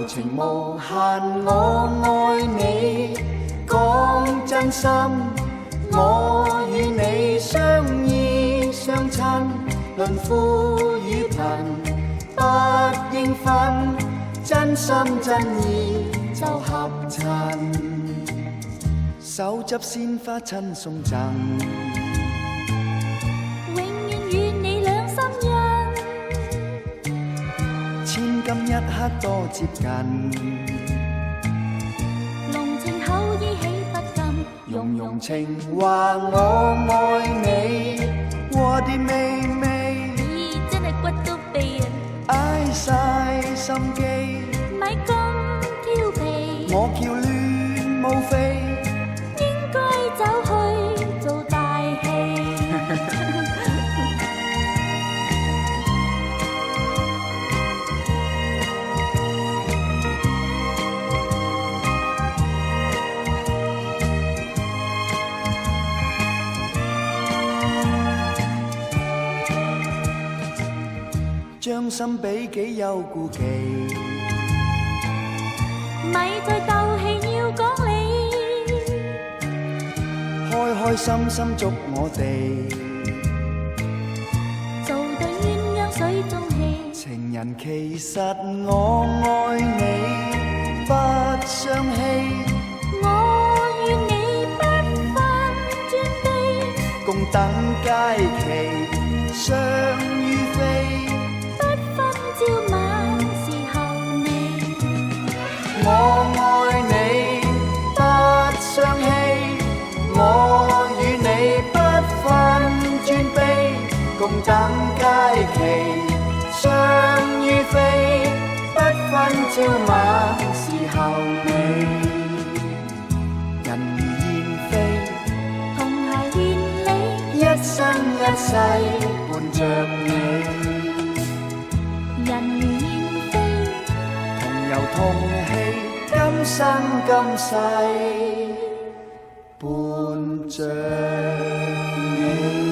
情無限，我愛你，講真心，我與你相依相親，論富與貧不應分，真心真意就合襯，手執鮮花親送贈。今一刻多接近，濃情厚意喜不禁，融融情話我愛你，我的妹妹，咦真係骨都痹啊！捱晒心機，咪咁調皮，我翹戀無非，應該走去做大戲。將心比己有顧忌，咪再鬥氣要講理，開開心心祝我哋做對鴛鴦水中戲。情人其實我愛你不相欺，我與你不分尊卑，共等佳期相於飛。朝晚時候你，我愛你不相欺，我與你不分尊卑，共等佳期相於飛，不分朝晚時候你。人如燕飛，同偕連理，一生一世伴着你。人如燕飛，同遊同戲，今生今世伴着你。